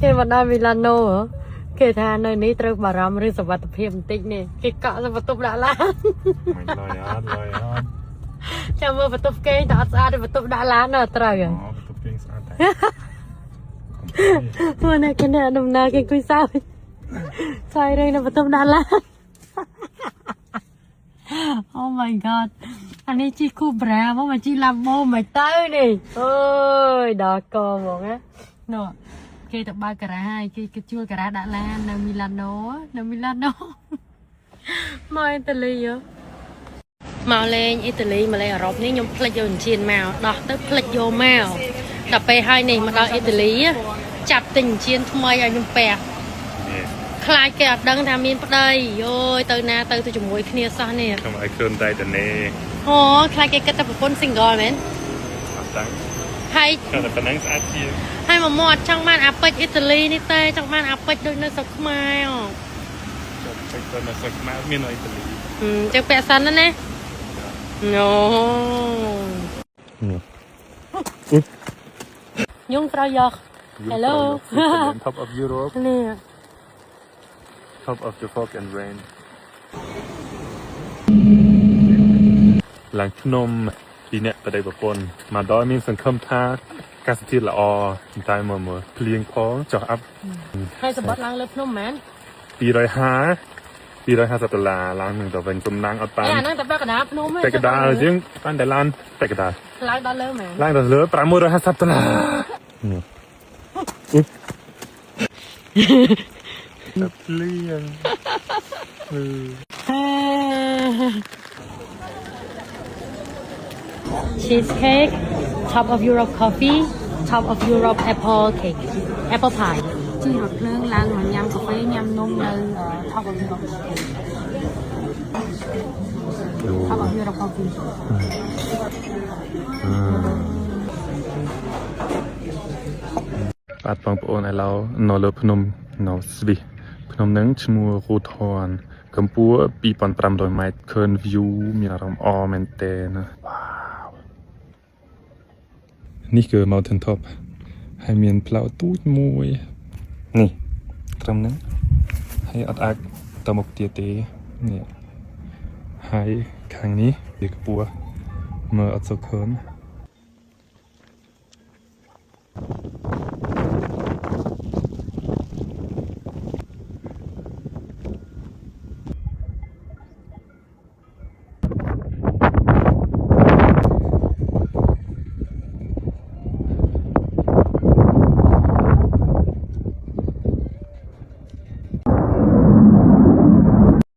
គេមកដល់មីឡាណូគេថានៅនេះត្រូវបារម្ភរឿងសុវត្ថិភាពបន្តិចនេះគេកក់បន្ទប់ដាក់ឡានមិនលយអត់ចាំមើលបន្ទប់គេតែអត់ស្អាតទេបន្ទប់ដាក់ឡាននៅត្រូវហើយបន្ទប់គេស្អាតតែមកណាគេណាដំណើរគេគួយសើចស្អីរឿងនៅបន្ទប់ដាក់ឡាន Oh my god អានេះជីគូប្រាមកជីឡាំម៉ូមិនទៅនេះអើយដល់កហ្មងណានោះគេទៅបើកការ៉ាហើយគេជួលការ៉ាដាក់ឡាននៅមីឡាណូមកអ៊ីតាលីមកលេងអ៊ីតាលីមកលេងអឺរ៉ុបនេះខ្ញុំផ្លិចយកអញ្ជៀនមកដោះទៅផ្លិចយកមកដល់ពេលហើយនេះមកដល់អ៊ីតាលីចាប់ទិញអញ្ជៀនថ្មីឲ្យខ្ញុំពាក់ខ្លាចគេអត់ដឹងថាមានប្តីយយទៅណាទៅជាមួយគ្នាសោះនេះខ្ញុំឲ្យខ្លួនតែតនេអូខ្លាចគេគិតថាប្រពន្ធ single មែនអត់ដឹងហើយតែប៉ុណ្ណឹងស្អាតជាងហើយមកអត់ចង់បានអាពេជ្រអ៊ីតាលីនេះទេចង់បានអាពេជ្រដូចនៅស្រុកខ្មែរពេជ្រទៅនៅស្រុកខ្មែរមាននៅអ៊ីតាលីចឹងពាក់សិនណាអូញងត្រូវយក Hello top of Europe នេះ top of the fog and rain ឡើងភ្នំពីអ្នកបដិប្រពន្ធមកដល់មានសង្ឃឹមថាកាសធាតុល្អតែមើលភ្លៀងផងចុះអាប់ហើយសម្បត្តិឡើងលើភ្នំមែន250 $250ឡើងនឹងទៅវិញសំណាងអត់បានអាហ្នឹងតែពាក់កណ្ដាលភ្នំទេពាក់កណ្ដាលយើងបានតែឡានពាក់កណ្ដាលឡើងដល់លើមែនឡើងដល់លើ$550តែភ្លៀងcheesecake top of Europe coffee top of Europe apple cake apple pie ជីរថភ្លើងឡើងមកញ៉ាំកាហ្វេញ៉ាំនំនៅ top of Europe top of Europe coffee បាទបងប្អូនឥឡូវនៅលើភ្នំនៅស្វីសភ្នំហ្នឹងឈ្មោះរូថនកម្ពស់2500ម៉ែត្រឃើញ view មានអារម្មណ៍អមែនតើណានេះគឺ mountain top ហើយមានផ្លូវទូចមួយនេះត្រឹមហ្នឹងហើយអត់អាចទៅមុខទៀតទេនេះហើយខាងនេះវាខ្ពស់មើលអត់សូវឃើញ